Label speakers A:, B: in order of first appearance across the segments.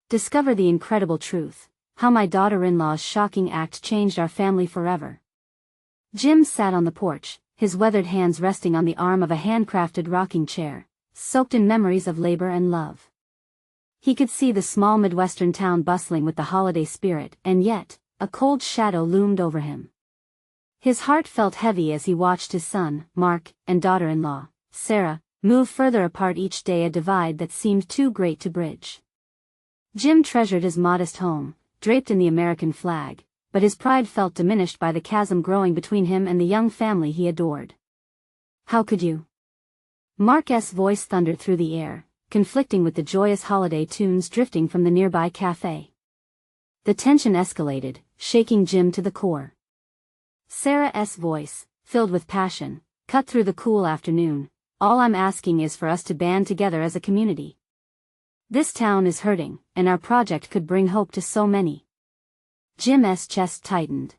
A: Discover the incredible truth, how my daughter-in-law's shocking act changed our family forever. Jim sat on the porch, his weathered hands resting on the arm of a handcrafted rocking chair, soaked in memories of labor and love. He could see the small Midwestern town bustling with the holiday spirit, and yet, a cold shadow loomed over him. His heart felt heavy as he watched his son, Mark, and daughter-in-law, Sarah, move further apart each day, a divide that seemed too great to bridge. Jim treasured his modest home, draped in the American flag, but his pride felt diminished by the chasm growing between him and the young family he adored. How could you? Mark's voice thundered through the air, conflicting with the joyous holiday tunes drifting from the nearby cafe. The tension escalated, shaking Jim to the core. Sarah's voice, filled with passion, cut through the cool afternoon. All I'm asking is for us to band together as a community. This town is hurting, and our project could bring hope to so many. Jim's chest tightened.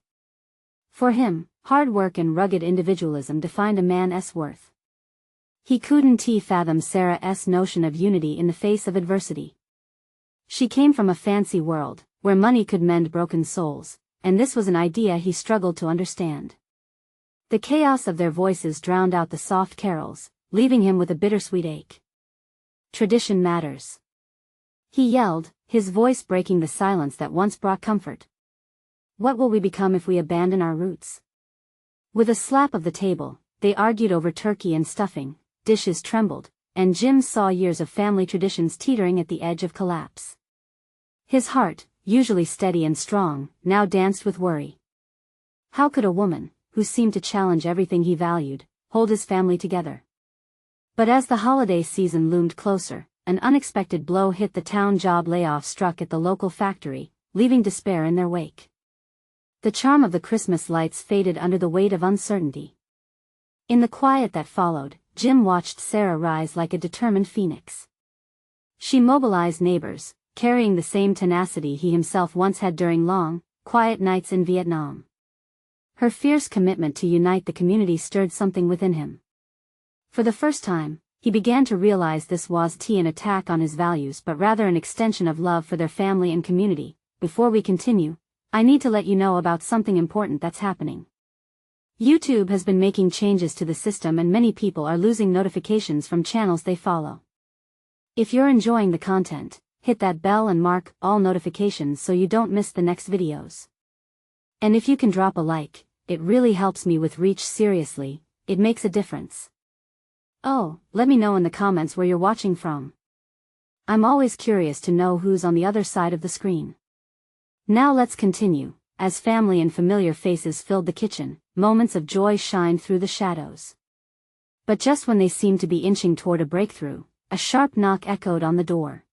A: For him, hard work and rugged individualism defined a man's worth. He couldn't fathom Sarah's notion of unity in the face of adversity. She came from a fancy world, where money could mend broken souls, and this was an idea he struggled to understand. The chaos of their voices drowned out the soft carols, leaving him with a bittersweet ache. Tradition matters. He yelled, his voice breaking the silence that once brought comfort. What will we become if we abandon our roots? With a slap of the table, they argued over turkey and stuffing, dishes trembled, and Jim saw years of family traditions teetering at the edge of collapse. His heart, usually steady and strong, now danced with worry. How could a woman, who seemed to challenge everything he valued, hold his family together? But as the holiday season loomed closer, an unexpected blow hit the town. Job layoff struck at the local factory, leaving despair in their wake. The charm of the Christmas lights faded under the weight of uncertainty. In the quiet that followed, Jim watched Sarah rise like a determined phoenix. She mobilized neighbors, carrying the same tenacity he himself once had during long, quiet nights in Vietnam. Her fierce commitment to unite the community stirred something within him. For the first time, he began to realize this wasn't an attack on his values but rather an extension of love for their family and community. Before we continue, I need to let you know about something important that's happening. YouTube has been making changes to the system and many people are losing notifications from channels they follow. If you're enjoying the content, hit that bell and mark all notifications so you don't miss the next videos. And if you can drop a like, it really helps me with reach. Seriously, it makes a difference. Oh, let me know in the comments where you're watching from. I'm always curious to know who's on the other side of the screen. Now let's continue. As family and familiar faces filled the kitchen, moments of joy shined through the shadows. But just when they seemed to be inching toward a breakthrough, a sharp knock echoed on the door.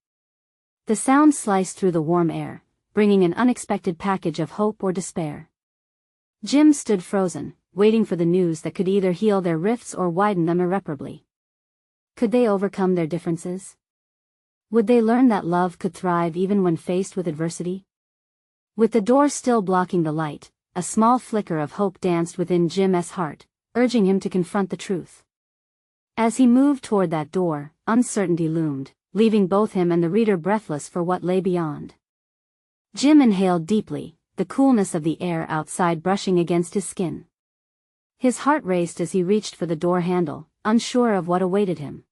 A: The sound sliced through the warm air, bringing an unexpected package of hope or despair. Jim stood frozen, waiting for the news that could either heal their rifts or widen them irreparably. Could they overcome their differences? Would they learn that love could thrive even when faced with adversity? With the door still blocking the light, a small flicker of hope danced within Jim's heart, urging him to confront the truth. As he moved toward that door, uncertainty loomed, leaving both him and the reader breathless for what lay beyond. Jim inhaled deeply, the coolness of the air outside brushing against his skin. His heart raced as he reached for the door handle, unsure of what awaited him.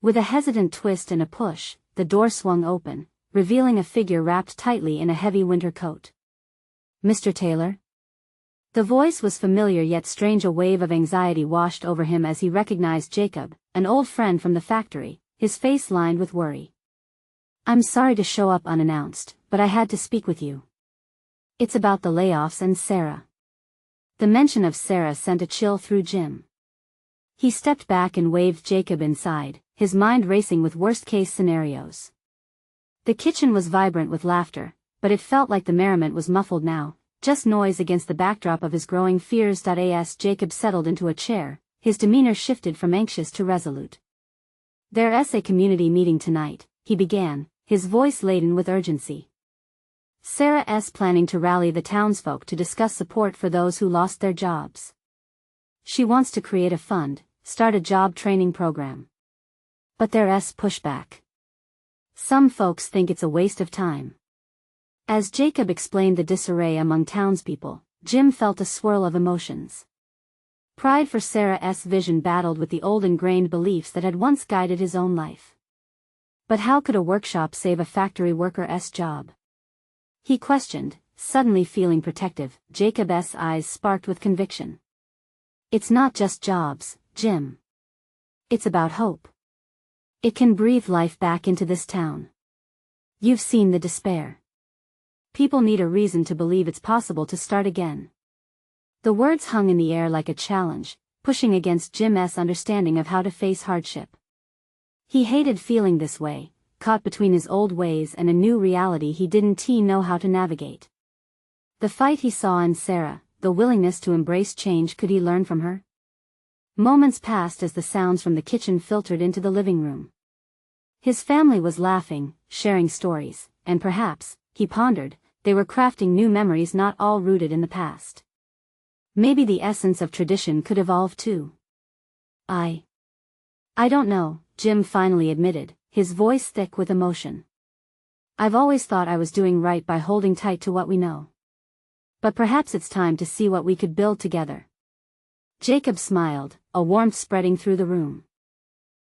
A: With a hesitant twist and a push, the door swung open, revealing a figure wrapped tightly in a heavy winter coat. "Mr. Taylor?" The voice was familiar yet strange. A wave of anxiety washed over him as he recognized Jacob, an old friend from the factory, his face lined with worry. "I'm sorry to show up unannounced, but I had to speak with you. It's about the layoffs and Sarah." The mention of Sarah sent a chill through Jim. He stepped back and waved Jacob inside, his mind racing with worst-case scenarios. The kitchen was vibrant with laughter, but it felt like the merriment was muffled now, just noise against the backdrop of his growing fears. As Jacob settled into a chair, his demeanor shifted from anxious to resolute. "There's a community meeting tonight," he began, his voice laden with urgency. "Sarah's planning to rally the townsfolk to discuss support for those who lost their jobs. She wants to create a fund, start a job training program. But there's pushback." Some folks think it's a waste of time. As Jacob explained the disarray among townspeople, Jim felt a swirl of emotions. Pride for Sarah's vision battled with the old ingrained beliefs that had once guided his own life. But how could a workshop save a factory worker's job? He questioned, suddenly feeling protective. Jacob's eyes sparked with conviction. It's not just jobs, Jim. It's about hope. It can breathe life back into this town. You've seen the despair. People need a reason to believe it's possible to start again. The words hung in the air like a challenge, pushing against Jim's understanding of how to face hardship. He hated feeling this way, caught between his old ways and a new reality he didn't know how to navigate. The fight he saw in Sarah, the willingness to embrace change, could he learn from her? Moments passed as the sounds from the kitchen filtered into the living room. His family was laughing, sharing stories, and perhaps, he pondered, they were crafting new memories not all rooted in the past. Maybe the essence of tradition could evolve too. I don't know, Jim finally admitted, his voice thick with emotion. I've always thought I was doing right by holding tight to what we know. But perhaps it's time to see what we could build together. Jacob smiled, a warmth spreading through the room.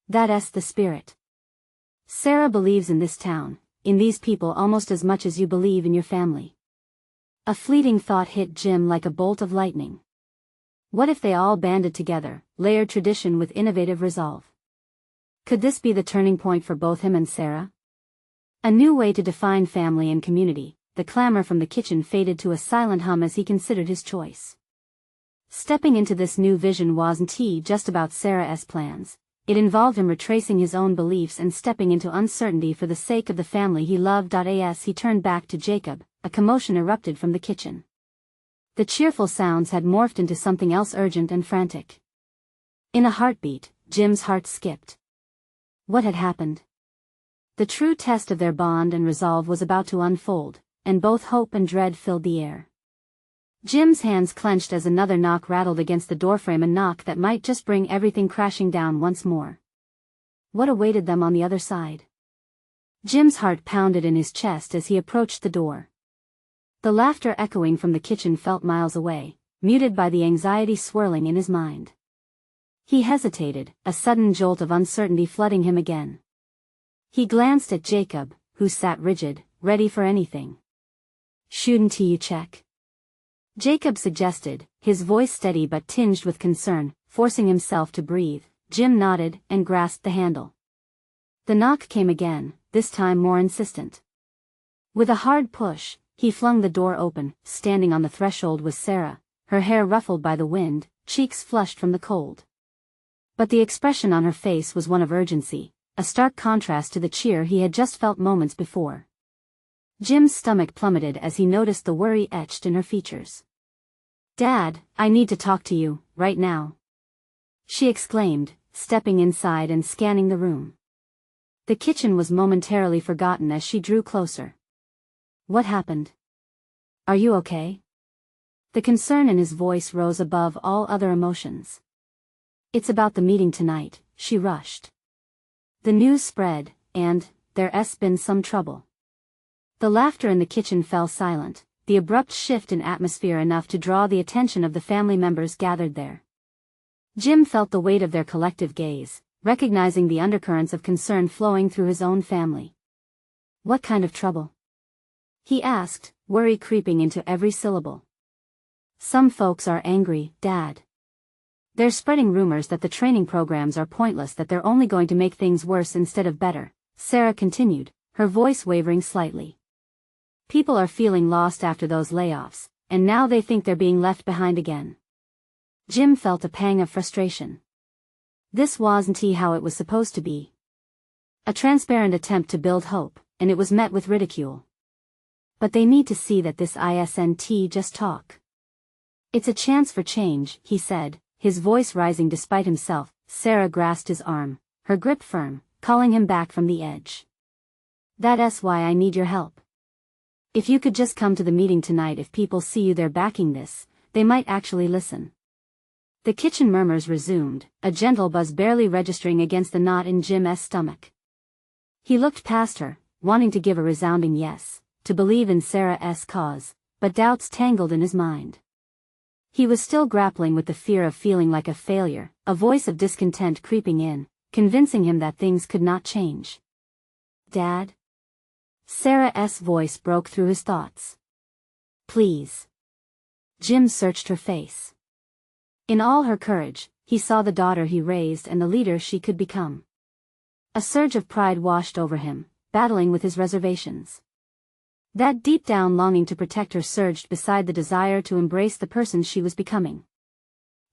A: That's the spirit. Sarah believes in this town, in these people almost as much as you believe in your family. A fleeting thought hit Jim like a bolt of lightning. What if they all banded together, layered tradition with innovative resolve? Could this be the turning point for both him and Sarah? A new way to define family and community. The clamor from the kitchen faded to a silent hum as he considered his choice. Stepping into this new vision wasn't just about Sarah's plans. It involved him retracing his own beliefs and stepping into uncertainty for the sake of the family he loved. As he turned back to Jacob, a commotion erupted from the kitchen. The cheerful sounds had morphed into something else urgent and frantic. In a heartbeat, Jim's heart skipped. What had happened? The true test of their bond and resolve was about to unfold, and both hope and dread filled the air. Jim's hands clenched as another knock rattled against the doorframe, a knock that might just bring everything crashing down once more. What awaited them on the other side? Jim's heart pounded in his chest as he approached the door. The laughter echoing from the kitchen felt miles away, muted by the anxiety swirling in his mind. He hesitated, a sudden jolt of uncertainty flooding him again. He glanced at Jacob, who sat rigid, ready for anything. Shouldn't you check? Jacob suggested, his voice steady but tinged with concern, forcing himself to breathe. Jim nodded and grasped the handle. The knock came again, this time more insistent. With a hard push, he flung the door open. Standing on the threshold was Sarah, her hair ruffled by the wind, cheeks flushed from the cold. But the expression on her face was one of urgency, a stark contrast to the cheer he had just felt moments before. Jim's stomach plummeted as he noticed the worry etched in her features. "Dad, I need to talk to you, right now," she exclaimed, stepping inside and scanning the room. The kitchen was momentarily forgotten as she drew closer. "What happened? Are you okay?" The concern in his voice rose above all other emotions. "It's about the meeting tonight," she rushed. "The news spread, and there's been some trouble." The laughter in the kitchen fell silent, the abrupt shift in atmosphere enough to draw the attention of the family members gathered there. Jim felt the weight of their collective gaze, recognizing the undercurrents of concern flowing through his own family. "What kind of trouble?" he asked, worry creeping into every syllable. "Some folks are angry, Dad. They're spreading rumors that the training programs are pointless, that they're only going to make things worse instead of better," Sarah continued, her voice wavering slightly. "People are feeling lost after those layoffs, and now they think they're being left behind again." Jim felt a pang of frustration. This wasn't how it was supposed to be. A transparent attempt to build hope, and it was met with ridicule. "But they need to see that this isn't just talk. It's a chance for change," he said, his voice rising despite himself. Sarah grasped his arm, her grip firm, calling him back from the edge. "That's why I need your help. If you could just come to the meeting tonight, if people see you there backing this, they might actually listen." The kitchen murmurs resumed, a gentle buzz barely registering against the knot in Jim's stomach. He looked past her, wanting to give a resounding yes, to believe in Sarah's cause, but doubts tangled in his mind. He was still grappling with the fear of feeling like a failure, a voice of discontent creeping in, convincing him that things could not change. "Dad?" Sarah's voice broke through his thoughts. "Please." Jim searched her face. In all her courage, he saw the daughter he raised and the leader she could become. A surge of pride washed over him, battling with his reservations. That deep-down longing to protect her surged beside the desire to embrace the person she was becoming.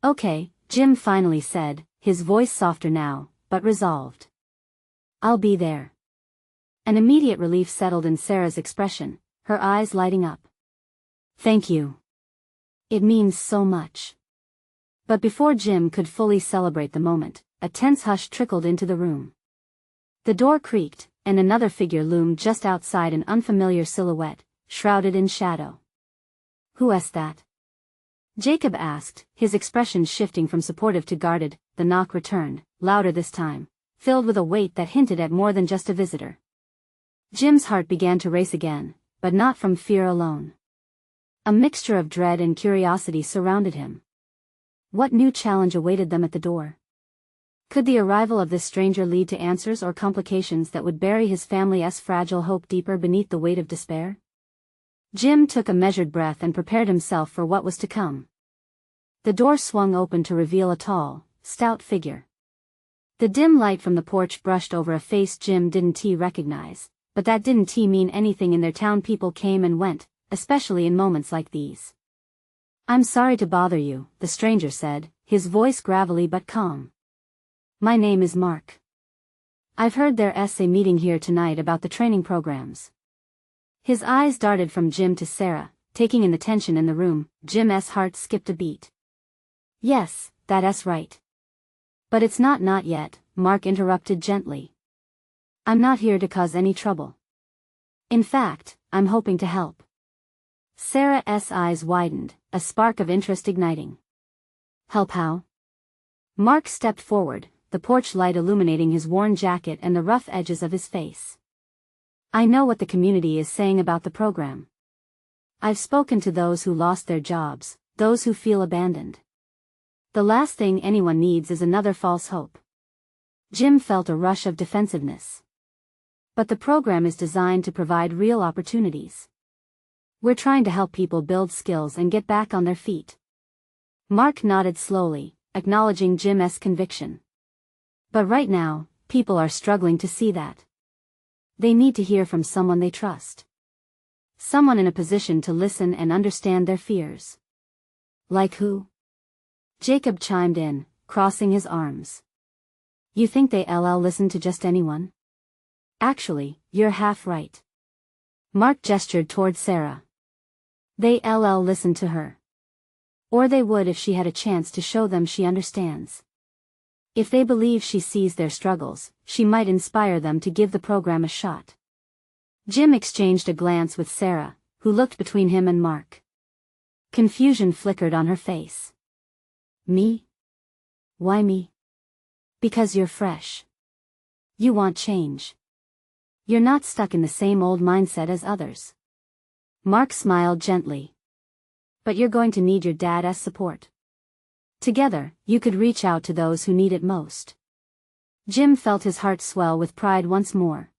A: "Okay," Jim finally said, his voice softer now, but resolved. "I'll be there." An immediate relief settled in Sarah's expression, her eyes lighting up. "Thank you. It means so much." But before Jim could fully celebrate the moment, a tense hush trickled into the room. The door creaked, and another figure loomed just outside, an unfamiliar silhouette, shrouded in shadow. "Who's that?" Jacob asked, his expression shifting from supportive to guarded. The knock returned, louder this time, filled with a weight that hinted at more than just a visitor. Jim's heart began to race again, but not from fear alone. A mixture of dread and curiosity surrounded him. What new challenge awaited them at the door? Could the arrival of this stranger lead to answers or complications that would bury his family's fragile hope deeper beneath the weight of despair? Jim took a measured breath and prepared himself for what was to come. The door swung open to reveal a tall, stout figure. The dim light from the porch brushed over a face Jim didn't recognize, but that didn't mean anything in their town. People came and went, especially in moments like these. "I'm sorry to bother you," the stranger said, his voice gravelly but calm. "My name is Mark. I've heard there's a meeting here tonight about the training programs." His eyes darted from Jim to Sarah, taking in the tension in the room. Jim's heart skipped a beat. "Yes, that's right. But it's not yet," Mark interrupted gently. "I'm not here to cause any trouble. In fact, I'm hoping to help." Sarah's eyes widened, a spark of interest igniting. "Help how?" Mark stepped forward, the porch light illuminating his worn jacket and the rough edges of his face. "I know what the community is saying about the program. I've spoken to those who lost their jobs, those who feel abandoned. The last thing anyone needs is another false hope." Jim felt a rush of defensiveness. "But the program is designed to provide real opportunities. We're trying to help people build skills and get back on their feet." Mark nodded slowly, acknowledging Jim's conviction. "But right now, people are struggling to see that. They need to hear from someone they trust. Someone in a position to listen and understand their fears." "Like who?" Jacob chimed in, crossing his arms. "You think they'll listen to just anyone? Actually, you're half right." Mark gestured toward Sarah. "They'll listen to her. Or they would if she had a chance to show them she understands. If they believe she sees their struggles, she might inspire them to give the program a shot." Jim exchanged a glance with Sarah, who looked between him and Mark. Confusion flickered on her face. "Me? Why me?" "Because you're fresh. You want change. You're not stuck in the same old mindset as others." Mark smiled gently. "But you're going to need your dad's support. Together, you could reach out to those who need it most." Jim felt his heart swell with pride once more.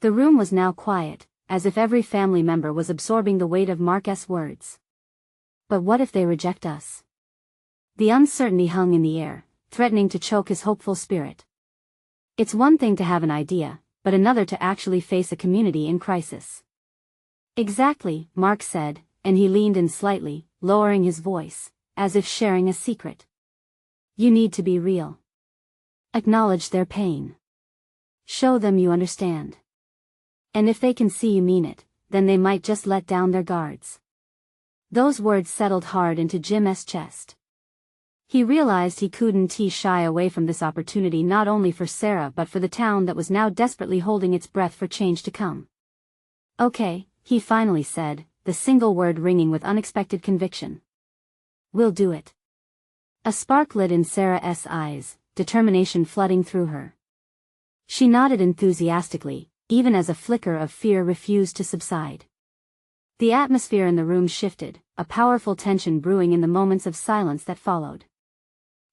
A: The room was now quiet, as if every family member was absorbing the weight of Mark's words. "But what if they reject us?" The uncertainty hung in the air, threatening to choke his hopeful spirit. It's one thing to have an idea, but another to actually face a community in crisis. "Exactly," Mark said, and he leaned in slightly, lowering his voice, as if sharing a secret. "You need to be real. Acknowledge their pain. Show them you understand. And if they can see you mean it, then they might just let down their guards." Those words settled hard into Jim's chest. He realized he couldn't shy away from this opportunity, not only for Sarah but for the town that was now desperately holding its breath for change to come. "Okay," he finally said, the single word ringing with unexpected conviction. "We'll do it." A spark lit in Sarah's eyes, determination flooding through her. She nodded enthusiastically, even as a flicker of fear refused to subside. The atmosphere in the room shifted, a powerful tension brewing in the moments of silence that followed.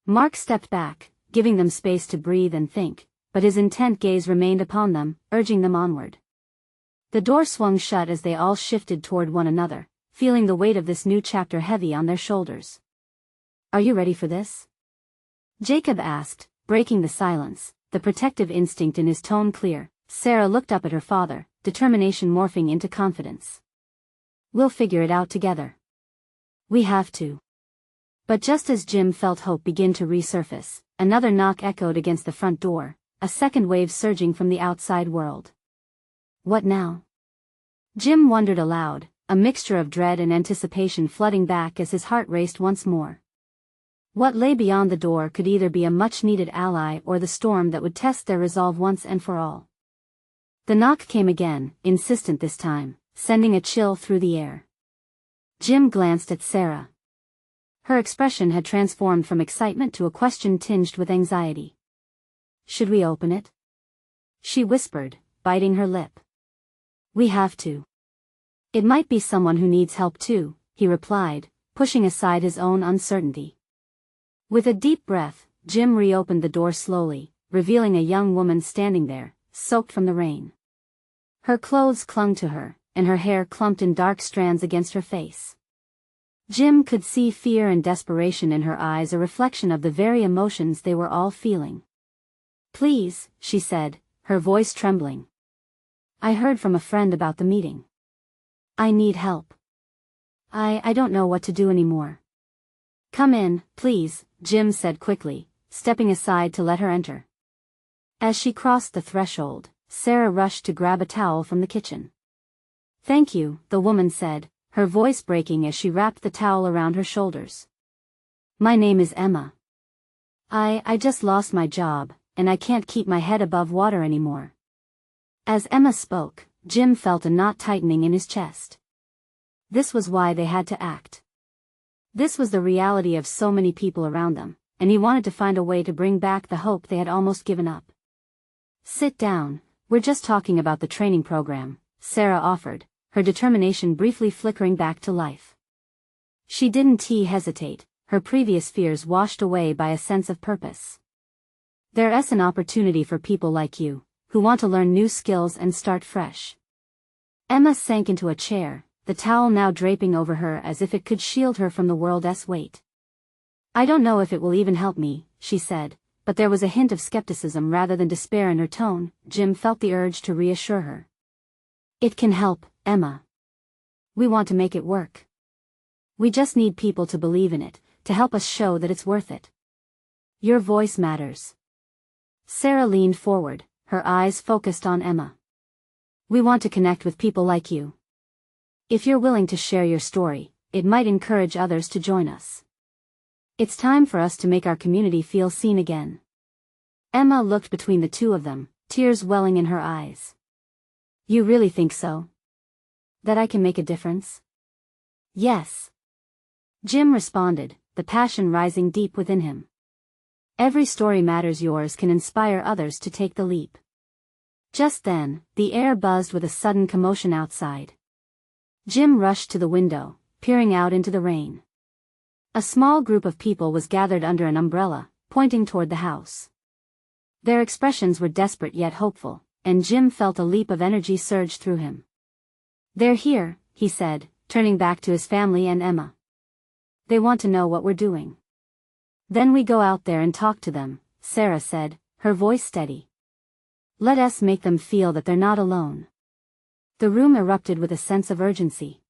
A: Mark stepped back, giving them space to breathe and think, but his intent gaze remained upon them, urging them onward. The door swung shut as they all shifted toward one another, feeling the weight of this new chapter heavy on their shoulders. "Are you ready for this?" Jacob asked, breaking the silence, the protective instinct in his tone clear. Sarah looked up at her father, determination morphing into confidence. "We'll figure it out together. We have to." But just as Jim felt hope begin to resurface, another knock echoed against the front door, a second wave surging from the outside world. What now? Jim wondered aloud, a mixture of dread and anticipation flooding back as his heart raced once more. What lay beyond the door could either be a much-needed ally or the storm that would test their resolve once and for all. The knock came again, insistent this time, sending a chill through the air. Jim glanced at Sarah. Her expression had transformed from excitement to a question tinged with anxiety. "Should we open it?" she whispered, biting her lip. "We have to." "It might be someone who needs help too," he replied, pushing aside his own uncertainty. With a deep breath, Jim reopened the door slowly, revealing a young woman standing there, soaked from the rain. Her clothes clung to her, and her hair clumped in dark strands against her face. Jim could see fear and desperation in her eyes, a reflection of the very emotions they were all feeling. "Please," she said, her voice trembling. "I heard from a friend about the meeting. I need help. I don't know what to do anymore." "Come in, please," Jim said quickly, stepping aside to let her enter. As she crossed the threshold, Sarah rushed to grab a towel from the kitchen. "Thank you," the woman said, her voice breaking as she wrapped the towel around her shoulders. "My name is Emma. I just lost my job, and I can't keep my head above water anymore." As Emma spoke, Jim felt a knot tightening in his chest. This was why they had to act. This was the reality of so many people around them, and he wanted to find a way to bring back the hope they had almost given up. "Sit down, we're just talking about the training program," Sarah offered, her determination briefly flickering back to life. She didn't hesitate, her previous fears washed away by a sense of purpose. "There's an opportunity for people like you, who want to learn new skills and start fresh." Emma sank into a chair, the towel now draping over her as if it could shield her from the world's weight. "I don't know if it will even help me," she said, but there was a hint of skepticism rather than despair in her tone. Jim felt the urge to reassure her. "It can help, Emma. We want to make it work. We just need people to believe in it, to help us show that it's worth it. Your voice matters." Sarah leaned forward, her eyes focused on Emma. "We want to connect with people like you. If you're willing to share your story, it might encourage others to join us. It's time for us to make our community feel seen again." Emma looked between the two of them, tears welling in her eyes. "You really think so? That I can make a difference?" "Yes." Jim responded, the passion rising deep within him. "Every story matters. Yours can inspire others to take the leap." Just then, the air buzzed with a sudden commotion outside. Jim rushed to the window, peering out into the rain. A small group of people was gathered under an umbrella, pointing toward the house. Their expressions were desperate yet hopeful, and Jim felt a leap of energy surge through him. "They're here," he said, turning back to his family and Emma. "They want to know what we're doing." "Then we go out there and talk to them," Sarah said, her voice steady. "Let us make them feel that they're not alone." The room erupted with a sense of urgency.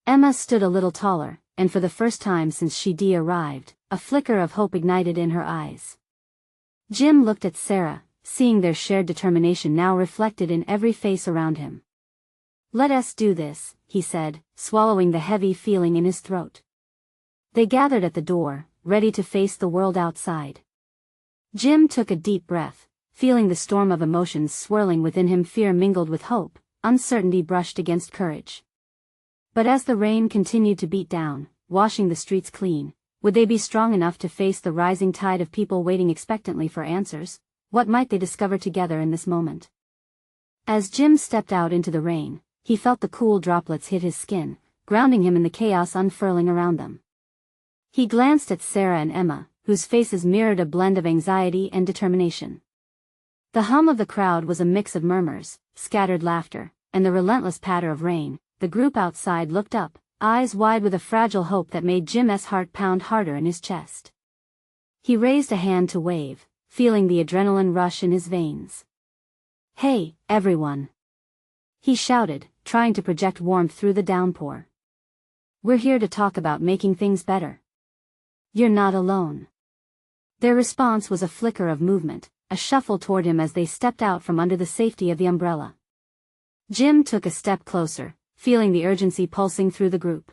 A: Emma stood a little taller, and for the first time since she arrived, a flicker of hope ignited in her eyes. Jim looked at Sarah, seeing their shared determination now reflected in every face around him. "Let us do this," he said, swallowing the heavy feeling in his throat. They gathered at the door, ready to face the world outside. Jim took a deep breath, feeling the storm of emotions swirling within him. Fear mingled with hope, uncertainty brushed against courage. But as the rain continued to beat down, washing the streets clean, would they be strong enough to face the rising tide of people waiting expectantly for answers? What might they discover together in this moment? As Jim stepped out into the rain, he felt the cool droplets hit his skin, grounding him in the chaos unfurling around them. He glanced at Sarah and Emma, whose faces mirrored a blend of anxiety and determination. The hum of the crowd was a mix of murmurs, scattered laughter, and the relentless patter of rain. The group outside looked up, eyes wide with a fragile hope that made Jim's heart pound harder in his chest. He raised a hand to wave, feeling the adrenaline rush in his veins. "Hey, everyone!" he shouted, trying to project warmth through the downpour. "We're here to talk about making things better. You're not alone." Their response was a flicker of movement, a shuffle toward him as they stepped out from under the safety of the umbrella. Jim took a step closer, feeling the urgency pulsing through the group.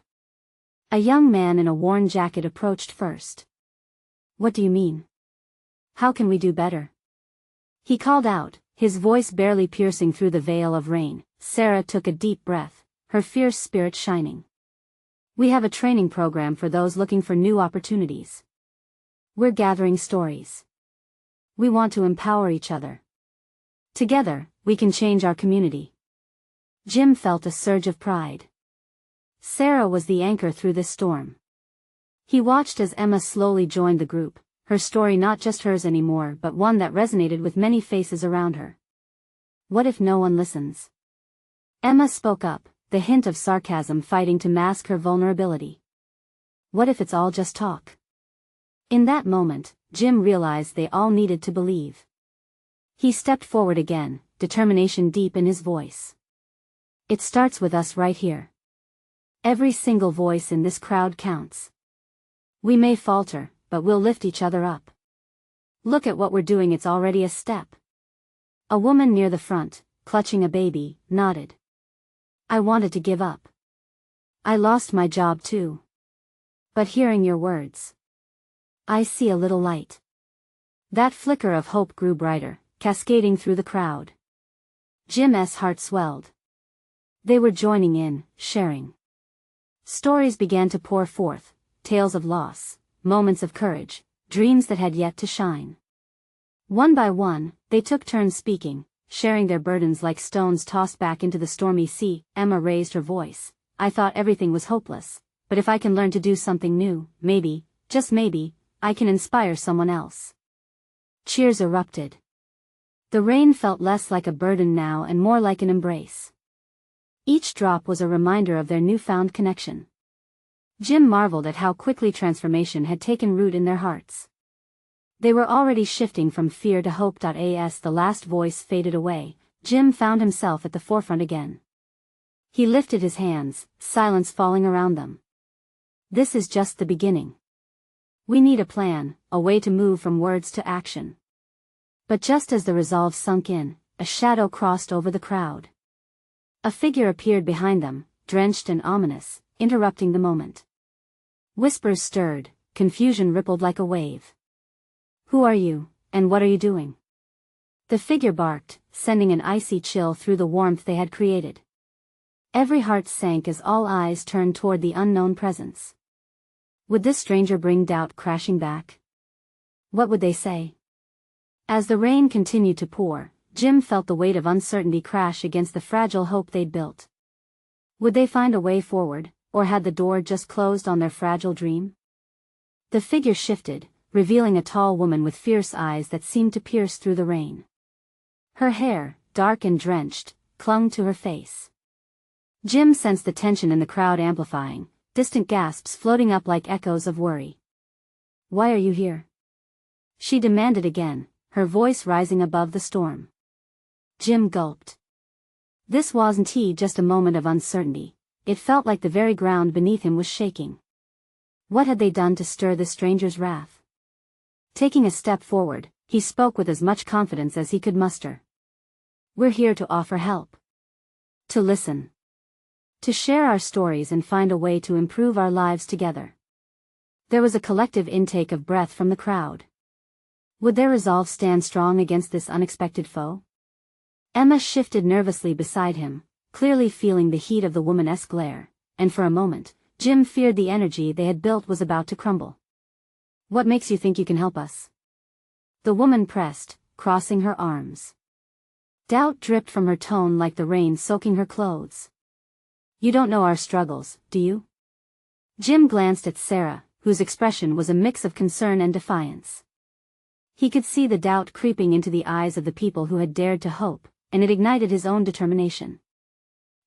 A: A young man in a worn jacket approached first. "What do you mean? How can we do better?" he called out, his voice barely piercing through the veil of rain. Sarah took a deep breath, her fierce spirit shining. "We have a training program for those looking for new opportunities. We're gathering stories. We want to empower each other. Together, we can change our community." Jim felt a surge of pride. Sarah was the anchor through this storm. He watched as Emma slowly joined the group, her story not just hers anymore but one that resonated with many faces around her. "What if no one listens?" Emma spoke up, the hint of sarcasm fighting to mask her vulnerability. "What if it's all just talk?" In that moment, Jim realized they all needed to believe. He stepped forward again, determination deep in his voice. "It starts with us right here. Every single voice in this crowd counts. We may falter, but we'll lift each other up. Look at what we're doing, it's already a step." A woman near the front, clutching a baby, nodded. "I wanted to give up. I lost my job too. But hearing your words, I see a little light." That flicker of hope grew brighter, cascading through the crowd. Jim's heart swelled. They were joining in, sharing. Stories began to pour forth, tales of loss, moments of courage, dreams that had yet to shine. One by one, they took turns speaking, sharing their burdens like stones tossed back into the stormy sea. Emma raised her voice. "I thought everything was hopeless, but if I can learn to do something new, maybe, just maybe, I can inspire someone else." Cheers erupted. The rain felt less like a burden now and more like an embrace. Each drop was a reminder of their newfound connection. Jim marveled at how quickly transformation had taken root in their hearts. They were already shifting from fear to hope. As the last voice faded away, Jim found himself at the forefront again. He lifted his hands, silence falling around them. "This is just the beginning. We need a plan, a way to move from words to action." But just as the resolve sunk in, a shadow crossed over the crowd. A figure appeared behind them, drenched and ominous, interrupting the moment. Whispers stirred, confusion rippled like a wave. "Who are you, and what are you doing?" The figure barked, sending an icy chill through the warmth they had created. Every heart sank as all eyes turned toward the unknown presence. Would this stranger bring doubt crashing back? What would they say? As the rain continued to pour, Jim felt the weight of uncertainty crash against the fragile hope they'd built. Would they find a way forward, or had the door just closed on their fragile dream? The figure shifted, revealing a tall woman with fierce eyes that seemed to pierce through the rain. Her hair, dark and drenched, clung to her face. Jim sensed the tension in the crowd amplifying, distant gasps floating up like echoes of worry. "Why are you here?" she demanded again, her voice rising above the storm. Jim gulped. This wasn't just a moment of uncertainty, it felt like the very ground beneath him was shaking. What had they done to stir the stranger's wrath? Taking a step forward, he spoke with as much confidence as he could muster. "We're here to offer help. To listen. To share our stories and find a way to improve our lives together." There was a collective intake of breath from the crowd. Would their resolve stand strong against this unexpected foe? Emma shifted nervously beside him, clearly feeling the heat of the woman's glare, and for a moment, Jim feared the energy they had built was about to crumble. "What makes you think you can help us?" the woman pressed, crossing her arms. Doubt dripped from her tone like the rain soaking her clothes. You don't know our struggles, do you? Jim glanced at Sarah, whose expression was a mix of concern and defiance. He could see the doubt creeping into the eyes of the people who had dared to hope, and it ignited his own determination.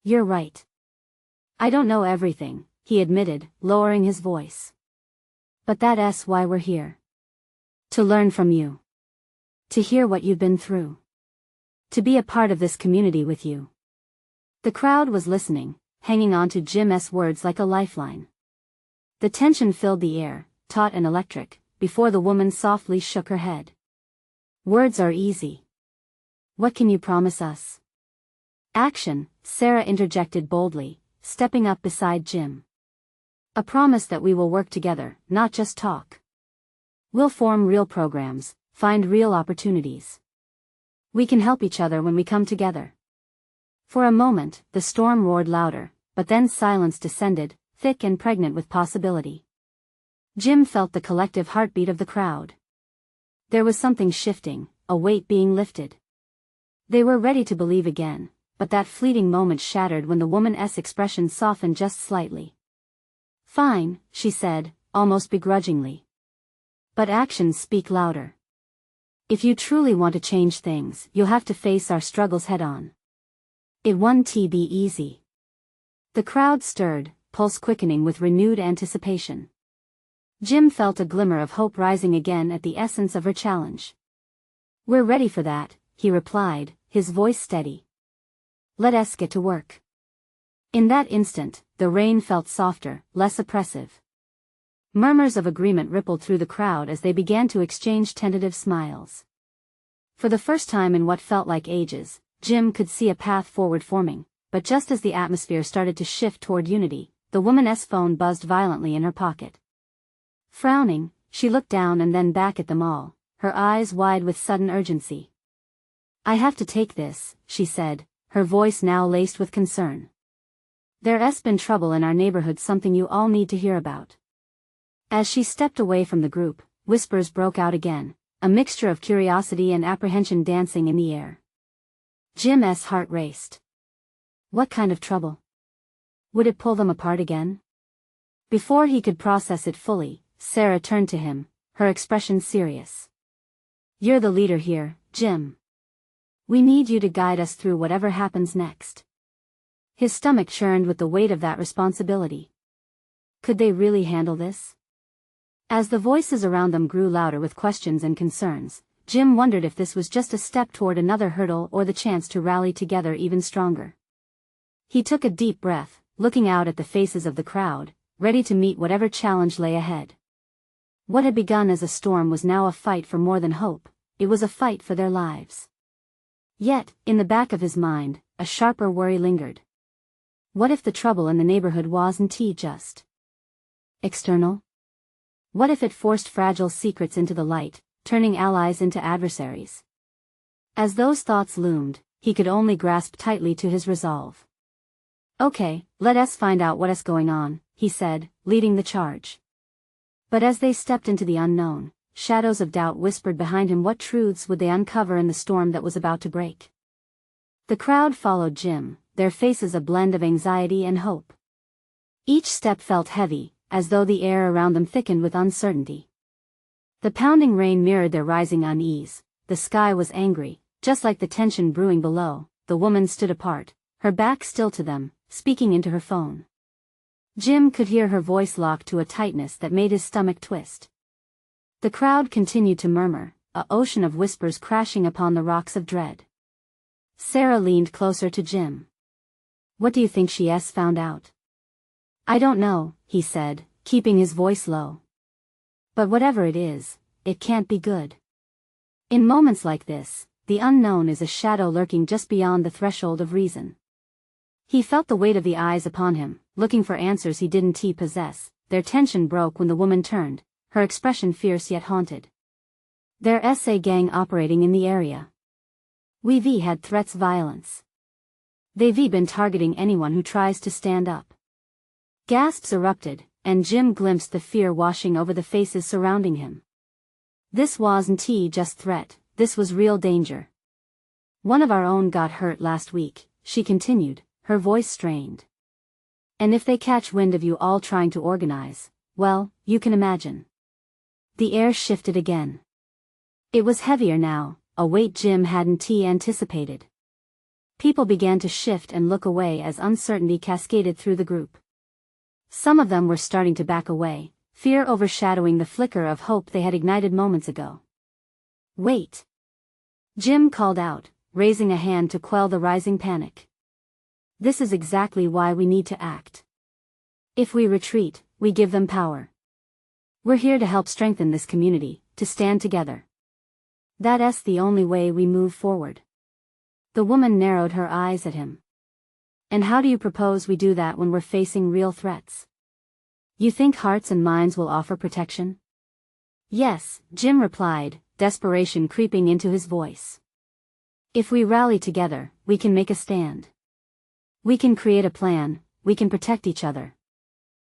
A: You're right. I don't know everything, he admitted, lowering his voice. But that's why we're here. To learn from you. To hear what you've been through. To be a part of this community with you. The crowd was listening, hanging on to Jim's words like a lifeline. The tension filled the air, taut and electric, before the woman softly shook her head. Words are easy. What can you promise us? Action, Sarah interjected boldly, stepping up beside Jim. A promise that we will work together, not just talk. We'll form real programs, find real opportunities. We can help each other when we come together. For a moment, the storm roared louder, but then silence descended, thick and pregnant with possibility. Jim felt the collective heartbeat of the crowd. There was something shifting, a weight being lifted. They were ready to believe again, but that fleeting moment shattered when the woman's expression softened just slightly. Fine, she said, almost begrudgingly. But actions speak louder. If you truly want to change things, you'll have to face our struggles head-on. It won't be easy. The crowd stirred, pulse quickening with renewed anticipation. Jim felt a glimmer of hope rising again at the essence of her challenge. We're ready for that, he replied, his voice steady. Let us get to work. In that instant, the rain felt softer, less oppressive. Murmurs of agreement rippled through the crowd as they began to exchange tentative smiles. For the first time in what felt like ages, Jim could see a path forward forming, but just as the atmosphere started to shift toward unity, the woman's phone buzzed violently in her pocket. Frowning, she looked down and then back at them all, her eyes wide with sudden urgency. I have to take this, she said, her voice now laced with concern. There's been trouble in our neighborhood, something you all need to hear about. As she stepped away from the group, whispers broke out again, a mixture of curiosity and apprehension dancing in the air. Jim's heart raced. What kind of trouble? Would it pull them apart again? Before he could process it fully, Sarah turned to him, her expression serious. You're the leader here, Jim. We need you to guide us through whatever happens next. His stomach churned with the weight of that responsibility. Could they really handle this? As the voices around them grew louder with questions and concerns, Jim wondered if this was just a step toward another hurdle or the chance to rally together even stronger. He took a deep breath, looking out at the faces of the crowd, ready to meet whatever challenge lay ahead. What had begun as a storm was now a fight for more than hope, it was a fight for their lives. Yet, in the back of his mind, a sharper worry lingered. What if the trouble in the neighborhood wasn't just external? What if it forced fragile secrets into the light, turning allies into adversaries? As those thoughts loomed, he could only grasp tightly to his resolve. Okay, let us find out what's going on, he said, leading the charge. But as they stepped into the unknown, shadows of doubt whispered behind him. What truths would they uncover in the storm that was about to break? The crowd followed Jim, their faces a blend of anxiety and hope. Each step felt heavy, as though the air around them thickened with uncertainty. The pounding rain mirrored their rising unease, the sky was angry, just like the tension brewing below. The woman stood apart, her back still to them, speaking into her phone. Jim could hear her voice locked to a tightness that made his stomach twist. The crowd continued to murmur, an ocean of whispers crashing upon the rocks of dread. Sarah leaned closer to Jim. What do you think she's found out? I don't know, he said, keeping his voice low. But whatever it is, it can't be good. In moments like this, the unknown is a shadow lurking just beyond the threshold of reason. He felt the weight of the eyes upon him, looking for answers he didn't possess. Their tension broke when the woman turned, her expression fierce yet haunted. There's a gang operating in the area. We've had threats, violence. They've been targeting anyone who tries to stand up. Gasps erupted, and Jim glimpsed the fear washing over the faces surrounding him. This wasn't just threat, this was real danger. One of our own got hurt last week, she continued, her voice strained. And if they catch wind of you all trying to organize, well, you can imagine. The air shifted again. It was heavier now, a weight Jim hadn't anticipated. People began to shift and look away as uncertainty cascaded through the group. Some of them were starting to back away, fear overshadowing the flicker of hope they had ignited moments ago. Wait! Jim called out, raising a hand to quell the rising panic. This is exactly why we need to act. If we retreat, we give them power. We're here to help strengthen this community, to stand together. That's the only way we move forward. The woman narrowed her eyes at him. And how do you propose we do that when we're facing real threats? You think hearts and minds will offer protection? Yes, Jim replied, desperation creeping into his voice. If we rally together, we can make a stand. We can create a plan, we can protect each other.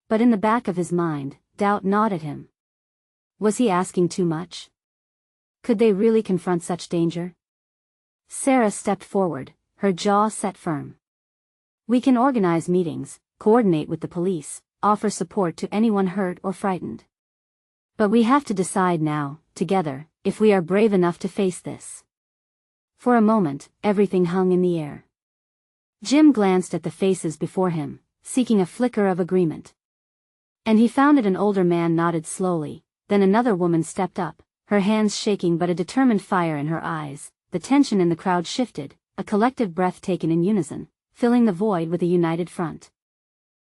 A: But in the back of his mind, doubt gnawed at him. Was he asking too much? Could they really confront such danger? Sarah stepped forward, her jaw set firm. We can organize meetings, coordinate with the police, offer support to anyone hurt or frightened. But we have to decide now, together, if we are brave enough to face this. For a moment, everything hung in the air. Jim glanced at the faces before him, seeking a flicker of agreement. And he found it. An older man nodded slowly, then another woman stepped up, her hands shaking but a determined fire in her eyes. The tension in the crowd shifted, a collective breath taken in unison, filling the void with a united front.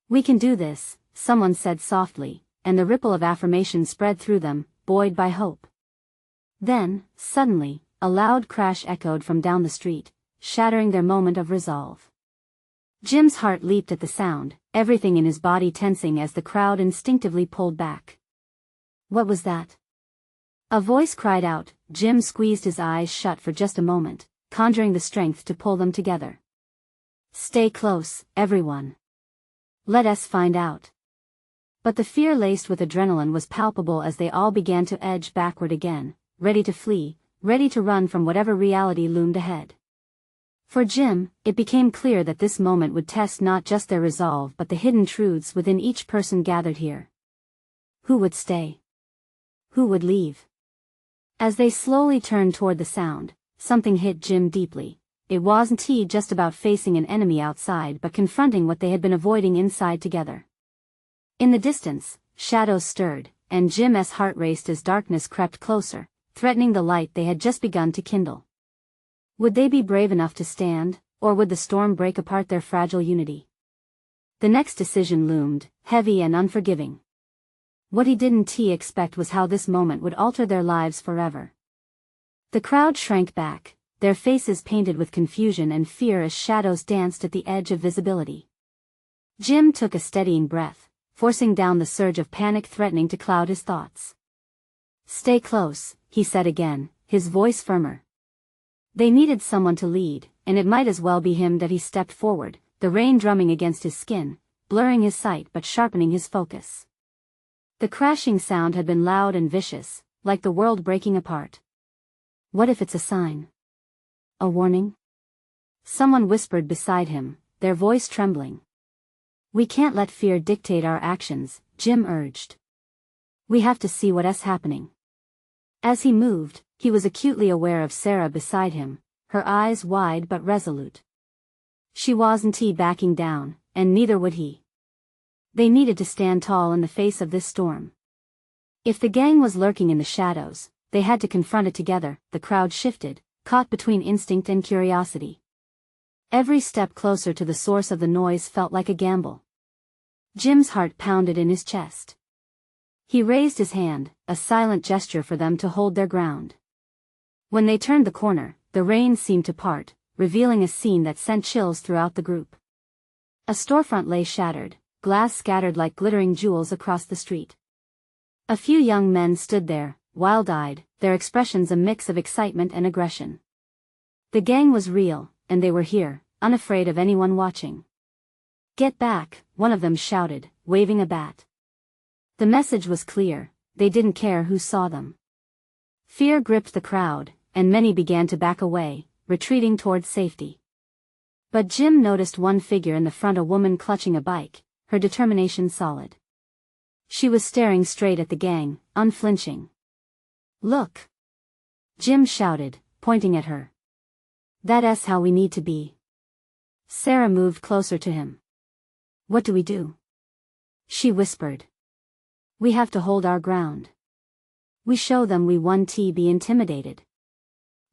A: We can do this, someone said softly, and the ripple of affirmation spread through them, buoyed by hope. Then, suddenly, a loud crash echoed from down the street, shattering their moment of resolve. Jim's heart leaped at the sound, everything in his body tensing as the crowd instinctively pulled back. What was that? A voice cried out. Jim squeezed his eyes shut for just a moment, conjuring the strength to pull them together. Stay close, everyone. Let us find out. But the fear laced with adrenaline was palpable as they all began to edge backward again, ready to flee, ready to run from whatever reality loomed ahead. For Jim, it became clear that this moment would test not just their resolve but the hidden truths within each person gathered here. Who would stay? Who would leave? As they slowly turned toward the sound, something hit Jim deeply. It wasn't just about facing an enemy outside but confronting what they had been avoiding inside together. In the distance, shadows stirred, and Jim's heart raced as darkness crept closer, threatening the light they had just begun to kindle. Would they be brave enough to stand, or would the storm break apart their fragile unity? The next decision loomed, heavy and unforgiving. What he didn't expect was how this moment would alter their lives forever. The crowd shrank back, their faces painted with confusion and fear as shadows danced at the edge of visibility. Jim took a steadying breath, forcing down the surge of panic threatening to cloud his thoughts. Stay close, he said again, his voice firmer. They needed someone to lead, and it might as well be him. That he stepped forward, the rain drumming against his skin, blurring his sight but sharpening his focus. The crashing sound had been loud and vicious, like the world breaking apart. What if it's a sign? A warning? Someone whispered beside him, their voice trembling. We can't let fear dictate our actions, Jim urged. We have to see what's happening. As he moved, he was acutely aware of Sarah beside him, her eyes wide but resolute. She wasn't backing down, and neither would he. They needed to stand tall in the face of this storm. If the gang was lurking in the shadows, they had to confront it together. The crowd shifted, caught between instinct and curiosity. Every step closer to the source of the noise felt like a gamble. Jim's heart pounded in his chest. He raised his hand, a silent gesture for them to hold their ground. When they turned the corner, the rain seemed to part, revealing a scene that sent chills throughout the group. A storefront lay shattered, glass scattered like glittering jewels across the street. A few young men stood there, wild-eyed, their expressions a mix of excitement and aggression. The gang was real, and they were here, unafraid of anyone watching. Get back, one of them shouted, waving a bat. The message was clear, they didn't care who saw them. Fear gripped the crowd, and many began to back away, retreating towards safety. But Jim noticed one figure in the front, a woman clutching a bike, her determination solid. She was staring straight at the gang, unflinching. "Look!" Jim shouted, pointing at her. "That's how we need to be." Sarah moved closer to him. "What do we do?" she whispered. "We have to hold our ground. We show them we won't be intimidated."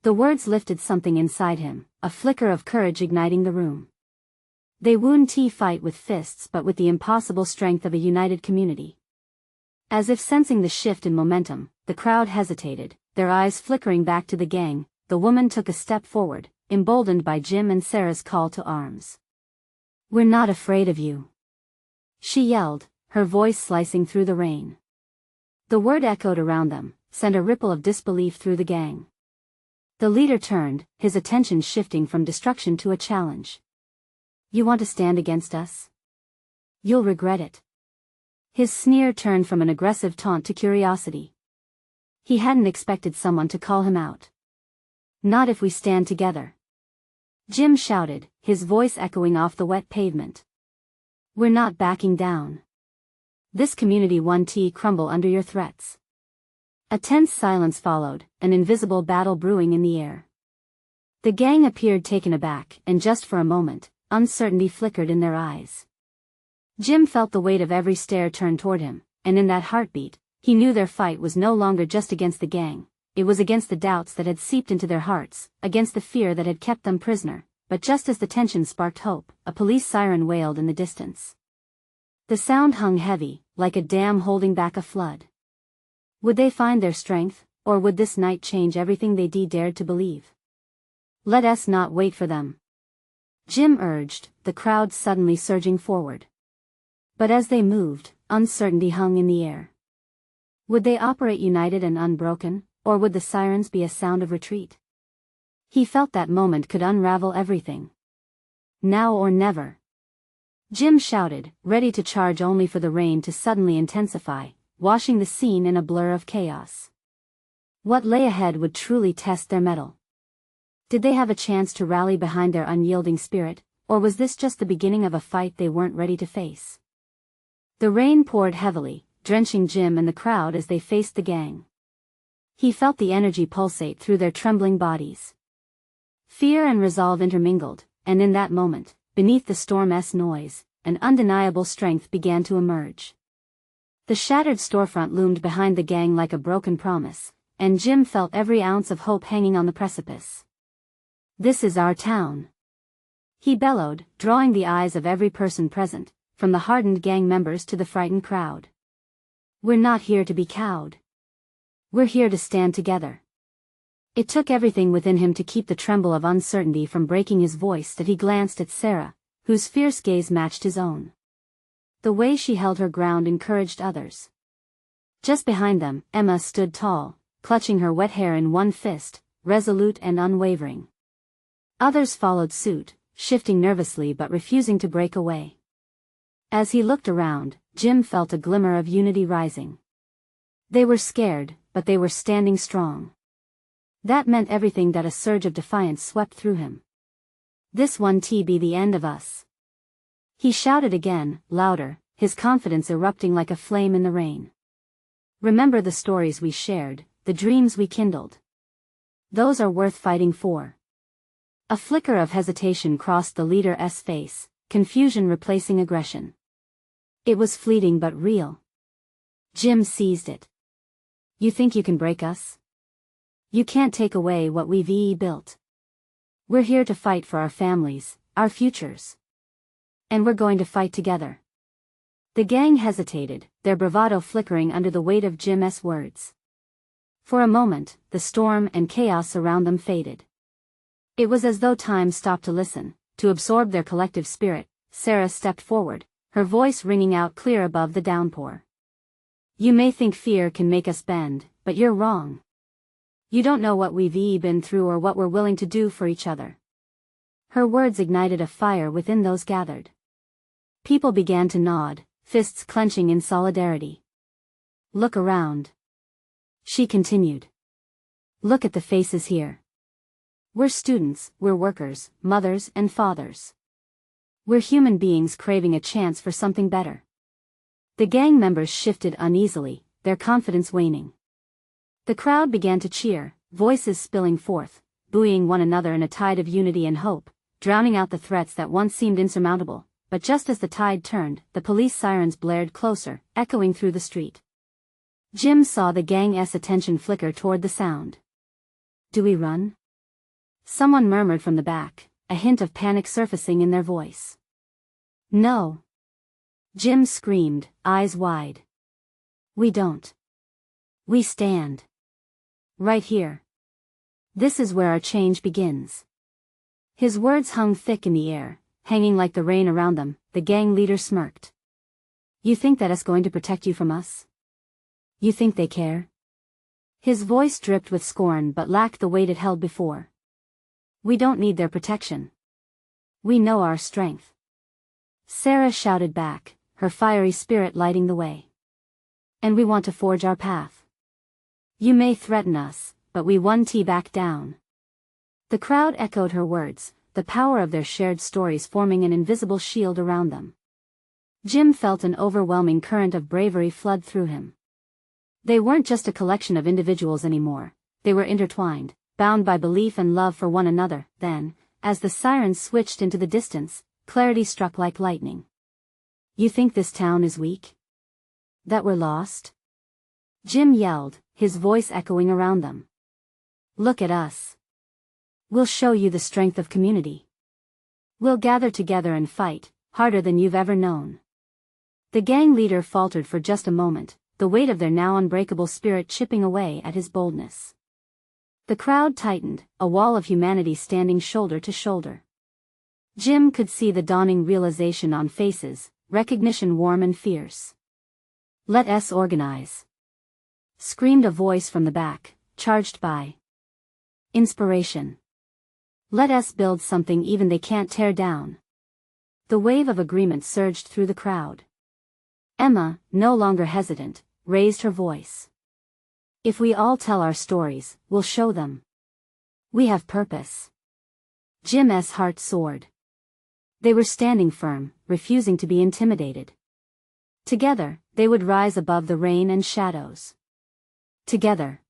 A: The words lifted something inside him, a flicker of courage igniting the room. They won't fight with fists but with the impossible strength of a united community. As if sensing the shift in momentum, the crowd hesitated, their eyes flickering back to the gang. The woman took a step forward, emboldened by Jim and Sarah's call to arms. "We're not afraid of you," she yelled, her voice slicing through the rain. The word echoed around them, sent a ripple of disbelief through the gang. The leader turned, his attention shifting from destruction to a challenge. "You want to stand against us? You'll regret it." His sneer turned from an aggressive taunt to curiosity. He hadn't expected someone to call him out. "Not if we stand together," Jim shouted, his voice echoing off the wet pavement. "We're not backing down. This community won't crumble under your threats." A tense silence followed, an invisible battle brewing in the air. The gang appeared taken aback, and just for a moment, uncertainty flickered in their eyes. Jim felt the weight of every stare turned toward him, and in that heartbeat, he knew their fight was no longer just against the gang, it was against the doubts that had seeped into their hearts, against the fear that had kept them prisoner. But just as the tension sparked hope, a police siren wailed in the distance. The sound hung heavy, like a dam holding back a flood. Would they find their strength, or would this night change everything they dared to believe? "Let us not wait for them," Jim urged, the crowd suddenly surging forward. But as they moved, uncertainty hung in the air. Would they operate united and unbroken, or would the sirens be a sound of retreat? He felt that moment could unravel everything. Now or never. Jim shouted, ready to charge only for the rain to suddenly intensify, washing the scene in a blur of chaos. What lay ahead would truly test their mettle. Did they have a chance to rally behind their unyielding spirit, or was this just the beginning of a fight they weren't ready to face? The rain poured heavily, drenching Jim and the crowd as they faced the gang. He felt the energy pulsate through their trembling bodies. Fear and resolve intermingled, and in that moment, beneath the storm's noise, an undeniable strength began to emerge. The shattered storefront loomed behind the gang like a broken promise, and Jim felt every ounce of hope hanging on the precipice. "This is our town," he bellowed, drawing the eyes of every person present, from the hardened gang members to the frightened crowd. "We're not here to be cowed. We're here to stand together." It took everything within him to keep the tremble of uncertainty from breaking his voice that he glanced at Sarah, whose fierce gaze matched his own. The way she held her ground encouraged others. Just behind them, Emma stood tall, clutching her wet hair in one fist, resolute and unwavering. Others followed suit, shifting nervously but refusing to break away. As he looked around, Jim felt a glimmer of unity rising. They were scared, but they were standing strong. That meant everything. That a surge of defiance swept through him. "This won't be the end of us," he shouted again, louder, his confidence erupting like a flame in the rain. "Remember the stories we shared, the dreams we kindled. Those are worth fighting for." A flicker of hesitation crossed the leader's face, confusion replacing aggression. It was fleeting but real. Jim seized it. "You think you can break us? You can't take away what we've built. We're here to fight for our families, our futures. And we're going to fight together." The gang hesitated, their bravado flickering under the weight of Jim's words. For a moment, the storm and chaos around them faded. It was as though time stopped to listen, to absorb their collective spirit. Sarah stepped forward, her voice ringing out clear above the downpour. "You may think fear can make us bend, but you're wrong. You don't know what we've been through or what we're willing to do for each other." Her words ignited a fire within those gathered. People began to nod, fists clenching in solidarity. "Look around," she continued. "Look at the faces here. We're students, we're workers, mothers and fathers. We're human beings craving a chance for something better. The gang members shifted uneasily, their confidence waning. The crowd began to cheer, voices spilling forth, buoying one another in a tide of unity and hope, drowning out the threats that once seemed insurmountable. But just as the tide turned, the police sirens blared closer, echoing through the street. Jim saw the gang's attention flicker toward the sound. "Do we run?" Someone murmured from the back, a hint of panic surfacing in their voice. "No." Jim screamed, eyes wide. "We don't. We stand. Right here. This is where our change begins." His words hung thick in the air, hanging like the rain around them. The gang leader smirked. "You think that is going to protect you from us? You think they care?" His voice dripped with scorn but lacked the weight it held before. "We don't need their protection. We know our strength." Sarah shouted back, her fiery spirit lighting the way. "And we want to forge our path. You may threaten us, but we won't back down." The crowd echoed her words, the power of their shared stories forming an invisible shield around them. Jim felt an overwhelming current of bravery flood through him. They weren't just a collection of individuals anymore, they were intertwined, bound by belief and love for one another. Then, as the sirens switched into the distance, clarity struck like lightning. "You think this town is weak? That we're lost?" Jim yelled, his voice echoing around them. "Look at us. We'll show you the strength of community. We'll gather together and fight, harder than you've ever known." The gang leader faltered for just a moment, the weight of their now unbreakable spirit chipping away at his boldness. The crowd tightened, a wall of humanity standing shoulder to shoulder. Jim could see the dawning realization on faces, recognition warm and fierce. "Let us organize," screamed a voice from the back, charged by inspiration. "Let us build something even they can't tear down." The wave of agreement surged through the crowd. Emma, no longer hesitant, raised her voice. "If we all tell our stories, we'll show them. We have purpose." Jim's heart soared. They were standing firm, refusing to be intimidated. Together, they would rise above the rain and shadows. Together.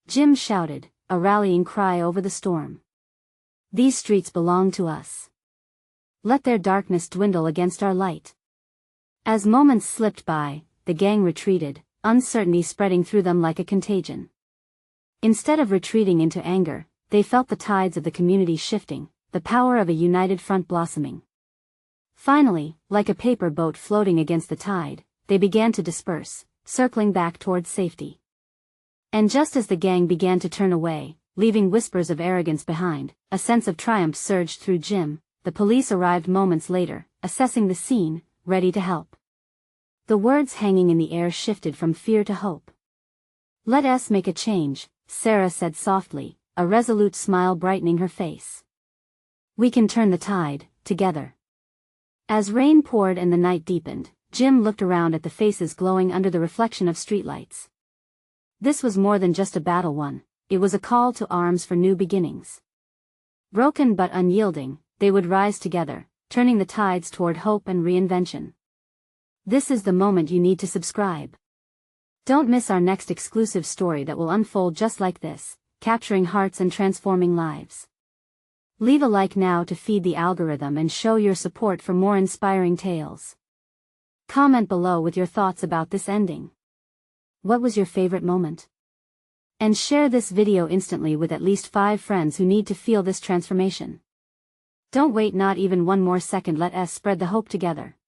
A: Jim shouted, a rallying cry over the storm. "These streets belong to us. Let their darkness dwindle against our light." As moments slipped by, the gang retreated, uncertainty spreading through them like a contagion. Instead of retreating into anger, they felt the tides of the community shifting, the power of a united front blossoming. Finally, like a paper boat floating against the tide, they began to disperse, circling back towards safety. And just as the gang began to turn away, leaving whispers of arrogance behind, a sense of triumph surged through Jim. The police arrived moments later, assessing the scene, ready to help. The words hanging in the air shifted from fear to hope. "Let us make a change," Sarah said softly, a resolute smile brightening her face. "We can turn the tide, together." As rain poured and the night deepened, Jim looked around at the faces glowing under the reflection of streetlights. This was more than just a battle won, it was a call to arms for new beginnings. Broken but unyielding, they would rise together, turning the tides toward hope and reinvention. This is the moment you need to subscribe. Don't miss our next exclusive story that will unfold just like this, capturing hearts and transforming lives. Leave a like now to feed the algorithm and show your support for more inspiring tales. Comment below with your thoughts about this ending. What was your favorite moment? And share this video instantly with at least 5 friends who need to feel this transformation. Don't wait not even one more second, let us spread the hope together.